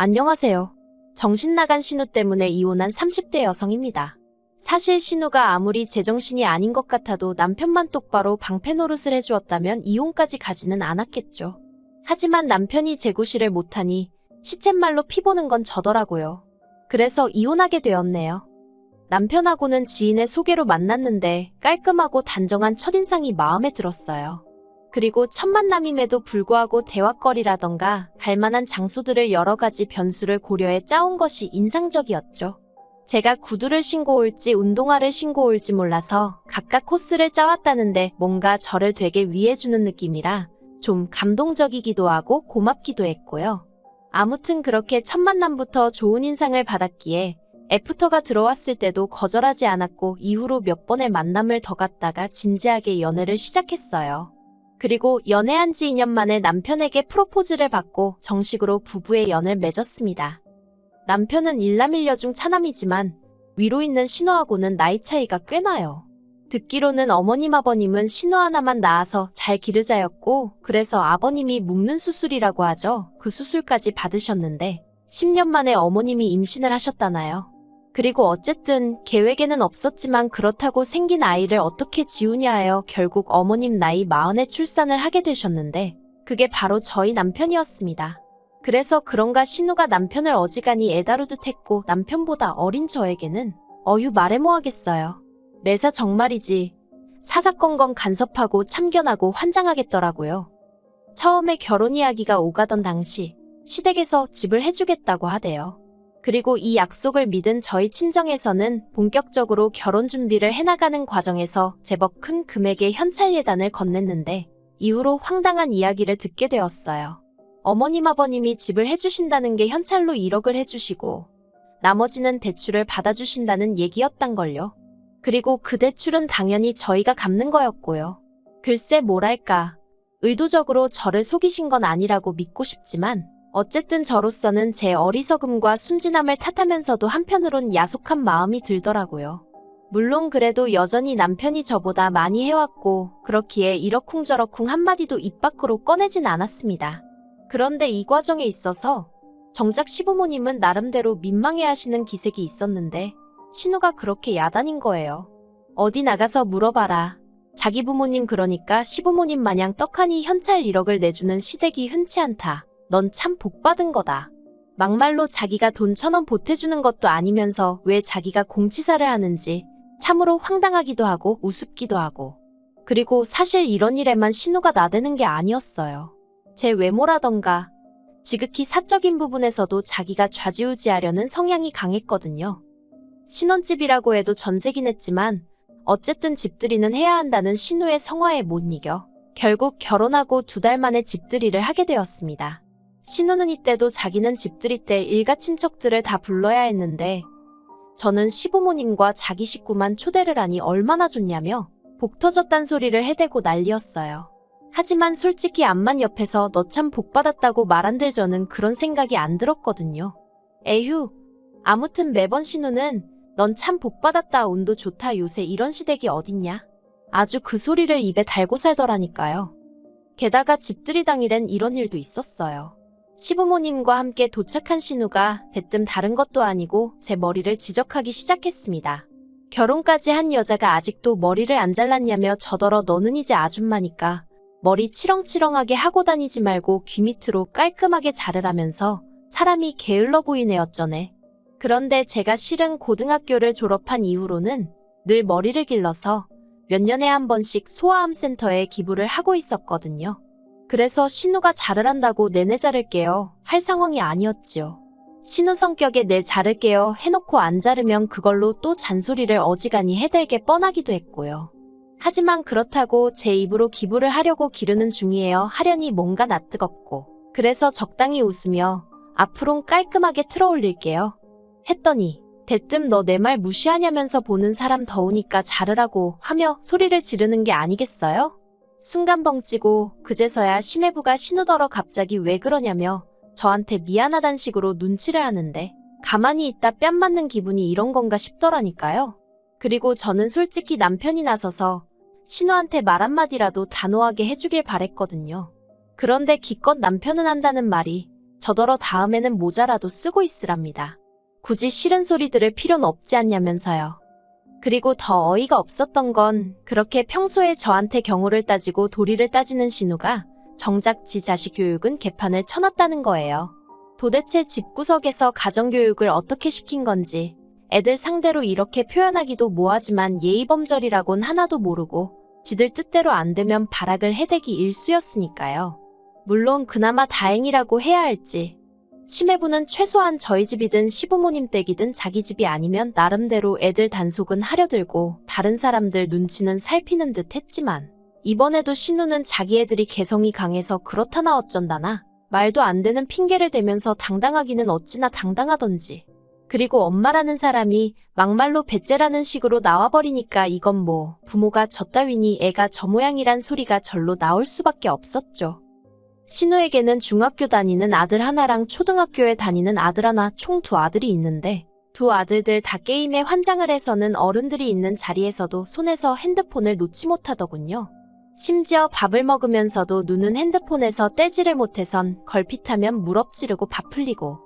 안녕하세요. 정신 나간 신우 때문에 이혼한 30대 여성입니다. 사실 신우가 아무리 제정신이 아닌 것 같아도 남편만 똑바로 방패 노릇을 해주었다면 이혼까지 가지는 않았겠죠. 하지만 남편이 재구실을 못하니 시쳇말로 피보는 건 저더라고요. 그래서 이혼하게 되었네요. 남편하고는 지인의 소개로 만났는데 깔끔하고 단정한 첫인상이 마음에 들었어요. 그리고 첫 만남임에도 불구하고 대화거리라던가 갈만한 장소들을 여러 가지 변수를 고려해 짜온 것이 인상적이었죠. 제가 구두를 신고 올지 운동화를 신고 올지 몰라서 각각 코스를 짜왔다는데 뭔가 저를 되게 위해주는 느낌이라 좀 감동적이기도 하고 고맙기도 했고요. 아무튼 그렇게 첫 만남부터 좋은 인상을 받았기에 애프터가 들어왔을 때도 거절하지 않았고 이후로 몇 번의 만남을 더 갖다가 진지하게 연애를 시작했어요. 그리고 연애한 지 2년 만에 남편에게 프로포즈를 받고 정식으로 부부의 연을 맺었습니다. 남편은 일남일녀 중 차남이지만 위로 있는 신우하고는 나이 차이가 꽤 나요. 듣기로는 어머님 아버님은 신우 하나만 낳아서 잘 기르자였고 그래서 아버님이 묶는 수술이라고 하죠. 그 수술까지 받으셨는데 10년 만에 어머님이 임신을 하셨다나요. 그리고 어쨌든 계획에는 없었지만 그렇다고 생긴 아이를 어떻게 지우냐 하여 결국 어머님 나이 40에 출산을 하게 되셨는데 그게 바로 저희 남편이었습니다. 그래서 그런가 신우가 남편을 어지간히 애다루듯 했고 남편보다 어린 저에게는 어휴 말해 뭐하겠어요. 매사 정말이지. 사사건건 간섭하고 참견하고 환장하겠더라고요. 처음에 결혼 이야기가 오가던 당시 시댁에서 집을 해주겠다고 하대요. 그리고 이 약속을 믿은 저희 친정에서는 본격적으로 결혼 준비를 해나가는 과정에서 제법 큰 금액의 현찰 예단을 건넸는데 이후로 황당한 이야기를 듣게 되었어요. 어머님 아버님이 집을 해주신다는 게 현찰로 1억을 해주시고 나머지는 대출을 받아주신다는 얘기였단걸요. 그리고 그 대출은 당연히 저희가 갚는 거였고요. 글쎄 뭐랄까 의도적으로 저를 속이신 건 아니라고 믿고 싶지만 어쨌든 저로서는 제 어리석음과 순진함을 탓하면서도 한편으론 야속한 마음이 들더라고요. 물론 그래도 여전히 남편이 저보다 많이 해왔고 그렇기에 이러쿵저러쿵 한마디도 입 밖으로 꺼내진 않았습니다. 그런데 이 과정에 있어서 정작 시부모님은 나름대로 민망해하시는 기색이 있었는데 신우가 그렇게 야단인 거예요. 어디 나가서 물어봐라. 자기 부모님 그러니까 시부모님 마냥 떡하니 현찰 1억을 내주는 시댁이 흔치 않다. 넌 참 복받은 거다. 막말로 자기가 돈 1,000원 보태주는 것도 아니면서 왜 자기가 공치사를 하는지 참으로 황당하기도 하고 우습기도 하고. 그리고 사실 이런 일에만 신우가 나대는 게 아니었어요. 제 외모라던가 지극히 사적인 부분에서도 자기가 좌지우지하려는 성향이 강했거든요. 신혼집이라고 해도 전세긴 했지만 어쨌든 집들이는 해야 한다는 신우의 성화에 못 이겨 결국 결혼하고 2달 만에 집들이를 하게 되었습니다. 신우는 이때도 자기는 집들이 때 일가 친척들을 다 불러야 했는데 저는 시부모님과 자기 식구만 초대를 하니 얼마나 좋냐며 복 터졌단 소리를 해대고 난리였어요. 하지만 솔직히 암만 옆에서 너 참 복받았다고 말한들 저는 그런 생각이 안 들었거든요. 에휴, 아무튼 매번 신우는 넌 참 복받았다 운도 좋다 요새 이런 시댁이 어딨냐? 아주 그 소리를 입에 달고 살더라니까요. 게다가 집들이 당일엔 이런 일도 있었어요. 시부모님과 함께 도착한 신우가 대뜸 다른 것도 아니고 제 머리를 지적하기 시작했습니다. 결혼까지 한 여자가 아직도 머리를 안 잘랐냐며 저더러 너는 이제 아줌마니까 머리 치렁치렁하게 하고 다니지 말고 귀 밑으로 깔끔하게 자르라면서 사람이 게을러 보이네 어쩌네. 그런데 제가 실은 고등학교를 졸업한 이후로는 늘 머리를 길러서 몇 년에 한 번씩 소아암 센터에 기부를 하고 있었거든요. 그래서 신우가 자르란다고 내내 자를게요 할 상황이 아니었지요. 신우 성격에 내 자를게요 해놓고 안 자르면 그걸로 또 잔소리를 어지간히 해댈 게 뻔하기도 했고요. 하지만 그렇다고 제 입으로 기부를 하려고 기르는 중이에요 하려니 뭔가 낯뜨겁고 그래서 적당히 웃으며 앞으론 깔끔하게 틀어올릴게요 했더니 대뜸 너 내 말 무시하냐면서 보는 사람 더우니까 자르라고 하며 소리를 지르는 게 아니겠어요? 순간 벙찌고 그제서야 심해부가 신우더러 갑자기 왜 그러냐며 저한테 미안하단 식으로 눈치를 하는데 가만히 있다 뺨 맞는 기분이 이런 건가 싶더라니까요. 그리고 저는 솔직히 남편이 나서서 신우한테 말 한마디라도 단호하게 해주길 바랬거든요. 그런데 기껏 남편은 한다는 말이 저더러 다음에는 모자라도 쓰고 있으랍니다. 굳이 싫은 소리 들을 필요는 없지 않냐면서요. 그리고 더 어이가 없었던 건 그렇게 평소에 저한테 경우를 따지고 도리를 따지는 신우가 정작 지 자식 교육은 개판을 쳐놨다는 거예요. 도대체 집구석에서 가정교육을 어떻게 시킨 건지 애들 상대로 이렇게 표현하기도 뭐하지만 예의범절이라곤 하나도 모르고 지들 뜻대로 안 되면 발악을 해대기 일쑤였으니까요. 물론 그나마 다행이라고 해야 할지 심해부는 최소한 저희 집이든 시부모님 댁이든 자기 집이 아니면 나름대로 애들 단속은 하려들고 다른 사람들 눈치는 살피는 듯 했지만 이번에도 신우는 자기 애들이 개성이 강해서 그렇다나 어쩐다나 말도 안 되는 핑계를 대면서 당당하기는 어찌나 당당하던지. 그리고 엄마라는 사람이 막말로 배째라는 식으로 나와버리니까 이건 뭐 부모가 저 따위니 애가 저 모양이란 소리가 절로 나올 수밖에 없었죠. 신우에게는 중학교 다니는 아들 하나랑 초등학교에 다니는 아들 하나 총 두 아들이 있는데 두 아들들 다 게임에 환장을 해서는 어른들이 있는 자리에서도 손에서 핸드폰을 놓지 못하더군요. 심지어 밥을 먹으면서도 눈은 핸드폰에서 떼지를 못해선 걸핏하면 무럭지르고 밥 흘리고.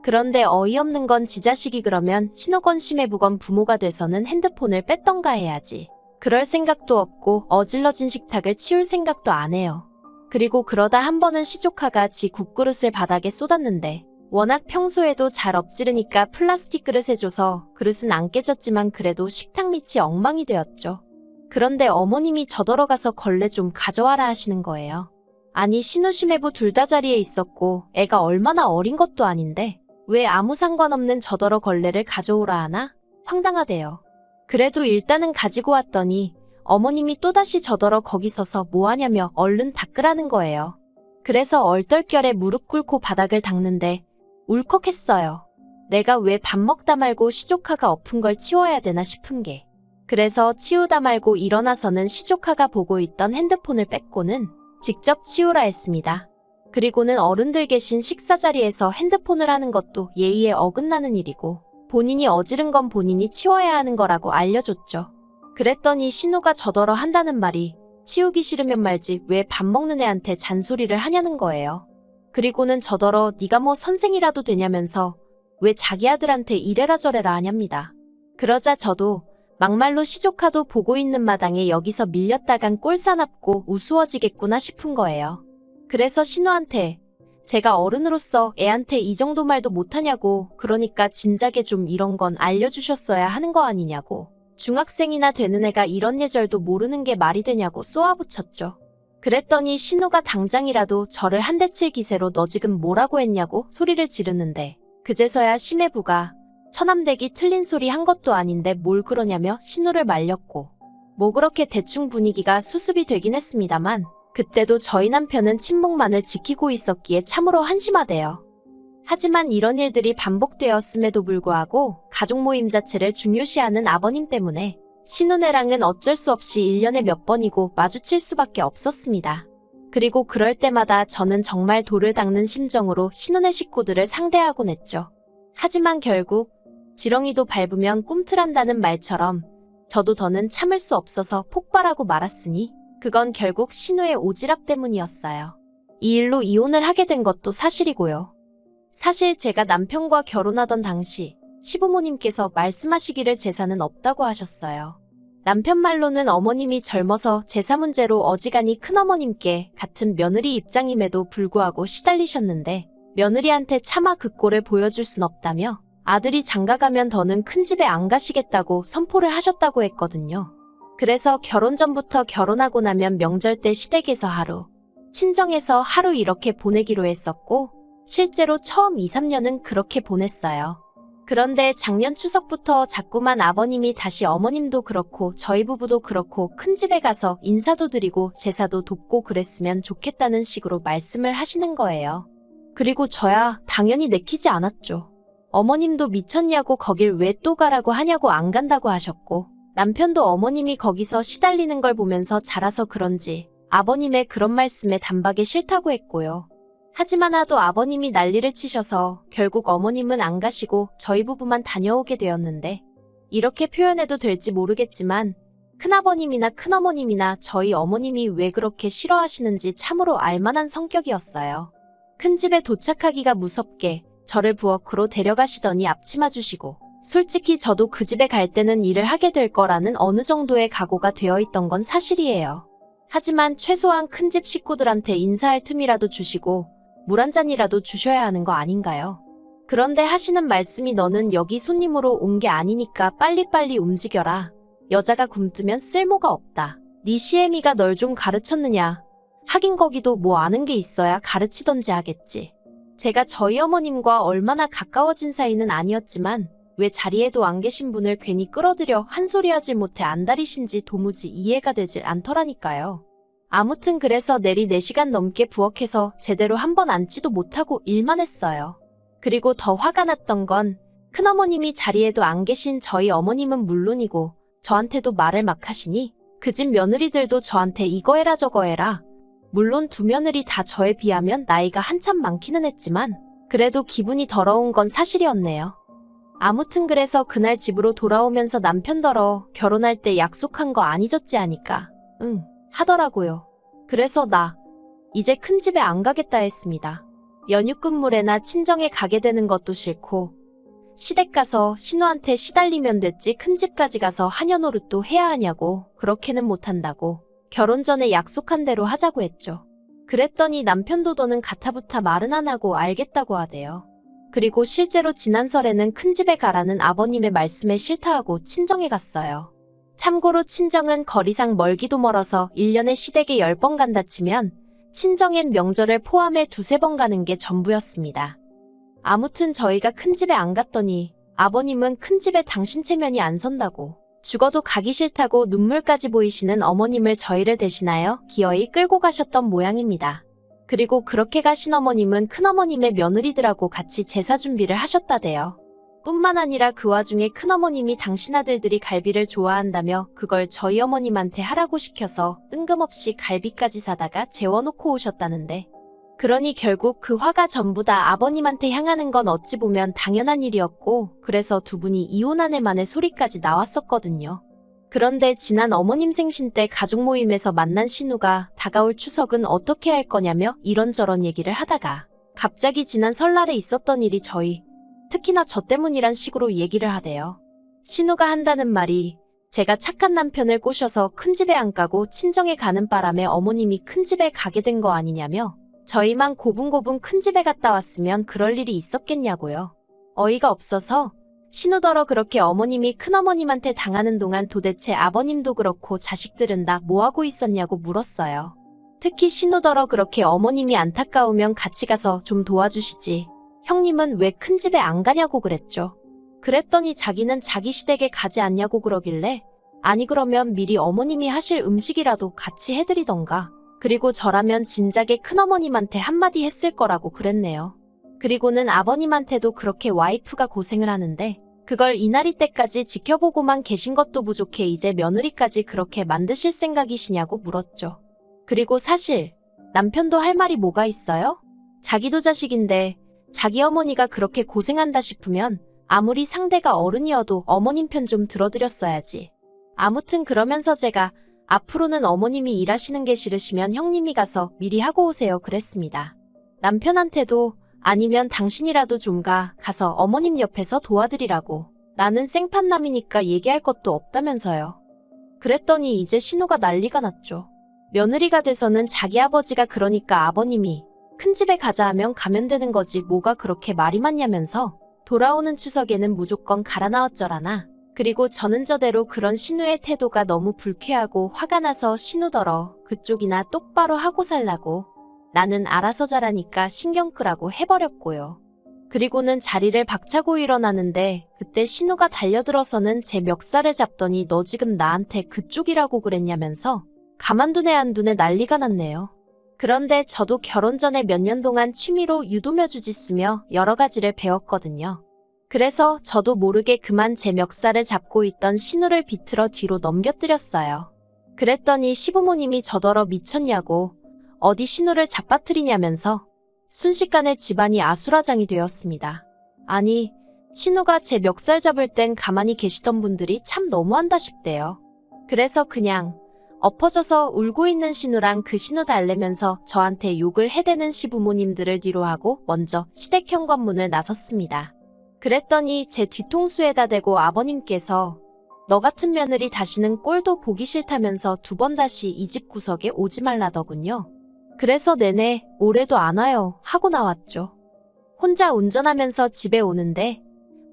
그런데 어이없는 건 지 자식이 그러면 신우건 심해부건 부모가 돼서는 핸드폰을 뺐던가 해야지. 그럴 생각도 없고 어질러진 식탁을 치울 생각도 안 해요. 그리고 그러다 한 번은 시조카가 지 국그릇을 바닥에 쏟았는데 워낙 평소에도 잘 엎지르니까 플라스틱 그릇에 줘서 그릇은 안 깨졌지만 그래도 식탁 밑이 엉망이 되었죠. 그런데 어머님이 저더러 가서 걸레 좀 가져와라 하시는 거예요. 아니 신우 심해부 둘 다 자리에 있었고 애가 얼마나 어린 것도 아닌데 왜 아무 상관없는 저더러 걸레를 가져오라 하나? 황당하대요. 그래도 일단은 가지고 왔더니 어머님이 또다시 저더러 거기 서서 뭐하냐며 얼른 닦으라는 거예요. 그래서 얼떨결에 무릎 꿇고 바닥을 닦는데 울컥했어요. 내가 왜 밥 먹다 말고 시조카가 엎은 걸 치워야 되나 싶은 게. 그래서 치우다 말고 일어나서는 시조카가 보고 있던 핸드폰을 뺏고는 직접 치우라 했습니다. 그리고는 어른들 계신 식사 자리에서 핸드폰을 하는 것도 예의에 어긋나는 일이고 본인이 어지른 건 본인이 치워야 하는 거라고 알려줬죠. 그랬더니 신우가 저더러 한다는 말이 치우기 싫으면 말지 왜 밥 먹는 애한테 잔소리를 하냐는 거예요. 그리고는 저더러 네가 뭐 선생이라도 되냐면서 왜 자기 아들한테 이래라 저래라 하냐입니다. 그러자 저도 막말로 시조카도 보고 있는 마당에 여기서 밀렸다간 꼴사납고 우스워지겠구나 싶은 거예요. 그래서 신우한테 제가 어른으로서 애한테 이 정도 말도 못하냐고 그러니까 진작에 좀 이런 건 알려주셨어야 하는 거 아니냐고 중학생이나 되는 애가 이런 예절도 모르는 게 말이 되냐고 쏘아붙였죠. 그랬더니 신우가 당장이라도 저를 한 대 칠 기세로 너 지금 뭐라고 했냐고 소리를 지르는데 그제서야 심해부가 처남댁이 틀린 소리 한 것도 아닌데 뭘 그러냐며 신우를 말렸고 뭐 그렇게 대충 분위기가 수습이 되긴 했습니다만 그때도 저희 남편은 침묵만을 지키고 있었기에 참으로 한심하대요. 하지만 이런 일들이 반복되었음에도 불구하고 가족 모임 자체를 중요시하는 아버님 때문에 신우네랑은 어쩔 수 없이 1년에 몇 번이고 마주칠 수밖에 없었습니다. 그리고 그럴 때마다 저는 정말 돌을 닦는 심정으로 신우네 식구들을 상대하곤 했죠. 하지만 결국 지렁이도 밟으면 꿈틀한다는 말처럼 저도 더는 참을 수 없어서 폭발하고 말았으니 그건 결국 신우의 오지랖 때문이었어요. 이 일로 이혼을 하게 된 것도 사실이고요. 사실 제가 남편과 결혼하던 당시 시부모님께서 말씀하시기를 재산은 없다고 하셨어요. 남편 말로는 어머님이 젊어서 제사 문제로 어지간히 큰어머님께 같은 며느리 입장임에도 불구하고 시달리셨는데 며느리한테 차마 그 꼴을 보여줄 순 없다며 아들이 장가가면 더는 큰 집에 안 가시겠다고 선포를 하셨다고 했거든요. 그래서 결혼 전부터 결혼하고 나면 명절 때 시댁에서 하루, 친정에서 하루 이렇게 보내기로 했었고 실제로 처음 2, 3년은 그렇게 보냈어요. 그런데 작년 추석부터 자꾸만 아버님이 다시 어머님도 그렇고 저희 부부도 그렇고 큰 집에 가서 인사도 드리고 제사도 돕고 그랬으면 좋겠다는 식으로 말씀을 하시는 거예요. 그리고 저야 당연히 내키지 않았죠. 어머님도 미쳤냐고 거길 왜 또 가라고 하냐고 안 간다고 하셨고 남편도 어머님이 거기서 시달리는 걸 보면서 자라서 그런지 아버님의 그런 말씀에 단박에 싫다고 했고요. 하지만 하도 아버님이 난리를 치셔서 결국 어머님은 안 가시고 저희 부부만 다녀오게 되었는데 이렇게 표현해도 될지 모르겠지만 큰아버님이나 큰어머님이나 저희 어머님이 왜 그렇게 싫어하시는지 참으로 알만한 성격이었어요. 큰 집에 도착하기가 무섭게 저를 부엌으로 데려가시더니 앞치마 주시고, 솔직히 저도 그 집에 갈 때는 일을 하게 될 거라는 어느 정도의 각오가 되어 있던 건 사실이에요. 하지만 최소한 큰 집 식구들한테 인사할 틈이라도 주시고 물 한 잔이라도 주셔야 하는 거 아닌가요? 그런데 하시는 말씀이 너는 여기 손님으로 온 게 아니니까 빨리빨리 움직여라. 여자가 굶뜨면 쓸모가 없다. 네 시애미가 널 좀 가르쳤느냐. 하긴 거기도 뭐 아는 게 있어야 가르치던지 하겠지. 제가 저희 어머님과 얼마나 가까워진 사이는 아니었지만 왜 자리에도 안 계신 분을 괜히 끌어들여 한 소리 하질 못해 안달이신지 도무지 이해가 되질 않더라니까요. 아무튼 그래서 내리 4시간 넘게 부엌에서 제대로 한 번 앉지도 못하고 일만 했어요. 그리고 더 화가 났던 건 큰어머님이 자리에도 안 계신 저희 어머님은 물론이고 저한테도 말을 막 하시니 그 집 며느리들도 저한테 이거 해라 저거 해라. 물론 두 며느리 다 저에 비하면 나이가 한참 많기는 했지만 그래도 기분이 더러운 건 사실이었네요. 아무튼 그래서 그날 집으로 돌아오면서 남편더러 결혼할 때 약속한 거 안 잊었지 하니까 응 하더라고요. 그래서 나 이제 큰 집에 안 가겠다 했습니다. 연휴 끝물에나 친정에 가게 되는 것도 싫고 시댁 가서 신우한테 시달리면 됐지 큰 집까지 가서 하녀 노릇도 해야 하냐고 그렇게는 못한다고 결혼 전에 약속한 대로 하자고 했죠. 그랬더니 남편도 너는 가타부타 말은 안 하고 알겠다고 하대요. 그리고 실제로 지난 설에는 큰 집에 가라는 아버님의 말씀에 싫다하고 친정에 갔어요. 참고로 친정은 거리상 멀기도 멀어서 1년에 시댁에 10번 간다 치면 친정엔 명절을 포함해 2-3번 가는 게 전부였습니다. 아무튼 저희가 큰 집에 안 갔더니 아버님은 큰 집에 당신 체면이 안 선다고 죽어도 가기 싫다고 눈물까지 보이시는 어머님을 저희를 대신하여 기어이 끌고 가셨던 모양입니다. 그리고 그렇게 가신 어머님은 큰어머님의 며느리들하고 같이 제사 준비를 하셨다대요. 뿐만 아니라 그 와중에 큰어머님이 당신 아들들이 갈비를 좋아한다며 그걸 저희 어머님한테 하라고 시켜서 뜬금없이 갈비까지 사다가 재워놓고 오셨다는데 그러니 결국 그 화가 전부 다 아버님한테 향하는 건 어찌 보면 당연한 일이었고 그래서 두 분이 이혼하네만의 소리까지 나왔었거든요. 그런데 지난 어머님 생신 때 가족 모임에서 만난 신우가 다가올 추석은 어떻게 할 거냐며 이런저런 얘기를 하다가 갑자기 지난 설날에 있었던 일이 특히나 저 때문이란 식으로 얘기를 하대요. 신우가 한다는 말이 제가 착한 남편을 꼬셔서 큰 집에 안 가고 친정에 가는 바람에 어머님이 큰 집에 가게 된 거 아니냐며 저희만 고분고분 큰 집에 갔다 왔으면 그럴 일이 있었겠냐고요. 어이가 없어서 신우더러 그렇게 어머님이 큰어머님한테 당하는 동안 도대체 아버님도 그렇고 자식들은 다 뭐하고 있었냐고 물었어요. 특히 신우더러 그렇게 어머님이 안타까우면 같이 가서 좀 도와주시지. 형님은 왜 큰 집에 안 가냐고 그랬죠. 그랬더니 자기는 자기 시댁에 가지 않냐고 그러길래 아니 그러면 미리 어머님이 하실 음식이라도 같이 해드리던가. 그리고 저라면 진작에 큰어머님한테 한마디 했을 거라고 그랬네요. 그리고는 아버님한테도 그렇게 와이프가 고생을 하는데 그걸 이날이 때까지 지켜보고만 계신 것도 부족해 이제 며느리까지 그렇게 만드실 생각이시냐고 물었죠. 그리고 사실 남편도 할 말이 뭐가 있어요? 자기도 자식인데 자기 어머니가 그렇게 고생한다 싶으면 아무리 상대가 어른이어도 어머님 편 좀 들어드렸어야지. 아무튼 그러면서 제가 앞으로는 어머님이 일하시는 게 싫으시면 형님이 가서 미리 하고 오세요 그랬습니다. 남편한테도 아니면 당신이라도 좀 가서 어머님 옆에서 도와드리라고. 나는 생판남이니까 얘기할 것도 없다면서요. 그랬더니 이제 신우가 난리가 났죠. 며느리가 돼서는 자기 아버지가 그러니까 아버님이 큰 집에 가자 하면 가면 되는 거지 뭐가 그렇게 말이 많냐면서 돌아오는 추석에는 무조건 가라 나왔저라나. 그리고 저는 저대로 그런 신우의 태도가 너무 불쾌하고 화가 나서 신우더러 그쪽이나 똑바로 하고 살라고 나는 알아서 잘하니까 신경 끄라고 해버렸고요. 그리고는 자리를 박차고 일어나는데 그때 신우가 달려들어서는 제 멱살을 잡더니 너 지금 나한테 그쪽이라고 그랬냐면서 가만두네 안 두네 난리가 났네요. 그런데 저도 결혼 전에 몇 년 동안 취미로 유도며 주짓수며 여러 가지를 배웠거든요. 그래서 저도 모르게 그만 제 멱살을 잡고 있던 신우를 비틀어 뒤로 넘겨뜨렸어요. 그랬더니 시부모님이 저더러 미쳤냐고 어디 신우를 잡아뜨리냐면서 순식간에 집안이 아수라장이 되었습니다. 아니, 신우가 제 멱살 잡을 땐 가만히 계시던 분들이 참 너무한다 싶대요. 그래서 그냥 엎어져서 울고 있는 신우랑 그 신우 달래면서 저한테 욕을 해대는 시부모님들을 뒤로하고 먼저 시댁 현관문을 나섰습니다. 그랬더니 제 뒤통수에다 대고 아버님께서 너 같은 며느리 다시는 꼴도 보기 싫다면서 2번 다시 이 집 구석에 오지 말라더군요. 그래서 네네 올해도 안 와요 하고 나왔죠. 혼자 운전하면서 집에 오는데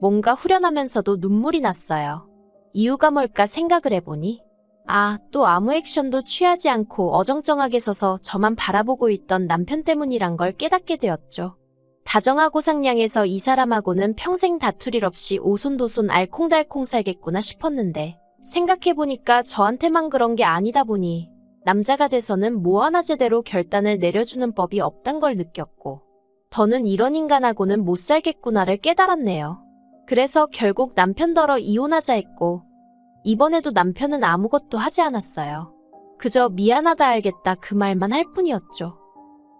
뭔가 후련하면서도 눈물이 났어요. 이유가 뭘까 생각을 해보니 또 아무 액션도 취하지 않고 어정쩡하게 서서 저만 바라보고 있던 남편 때문이란 걸 깨닫게 되었죠. 다정하고 상냥해서 이 사람하고는 평생 다툴 일 없이 오손도손 알콩달콩 살겠구나 싶었는데 생각해보니까 저한테만 그런 게 아니다 보니 남자가 돼서는 뭐 하나 제대로 결단을 내려주는 법이 없단 걸 느꼈고 더는 이런 인간하고는 못 살겠구나를 깨달았네요. 그래서 결국 남편더러 이혼하자 했고 이번에도 남편은 아무것도 하지 않았어요. 그저 미안하다 알겠다 그 말만 할 뿐이었죠.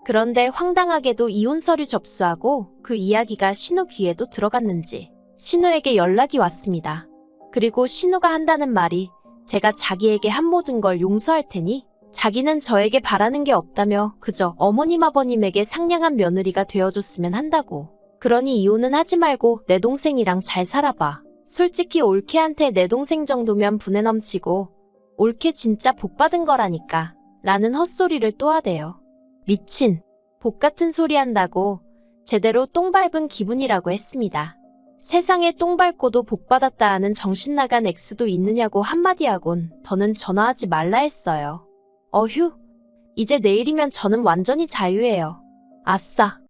그런데 황당하게도 이혼 서류 접수하고 그 이야기가 신우 귀에도 들어갔는지 신우에게 연락이 왔습니다. 그리고 신우가 한다는 말이 제가 자기에게 한 모든 걸 용서할 테니 자기는 저에게 바라는 게 없다며 그저 어머님 아버님에게 상냥한 며느리가 되어줬으면 한다고. 그러니 이혼은 하지 말고 내 동생이랑 잘 살아봐. 솔직히 올케한테 내 동생 정도면 분에 넘치고 올케 진짜 복 받은 거라니까 라는 헛소리를 또 하대요. 미친, 복 같은 소리 한다고 제대로 똥 밟은 기분이라고 했습니다. 세상에 똥 밟고도 복 받았다 하는 정신 나간 엑스도 있느냐고 한마디 하곤 더는 전화하지 말라 했어요. 어휴, 이제 내일이면 저는 완전히 자유예요. 아싸.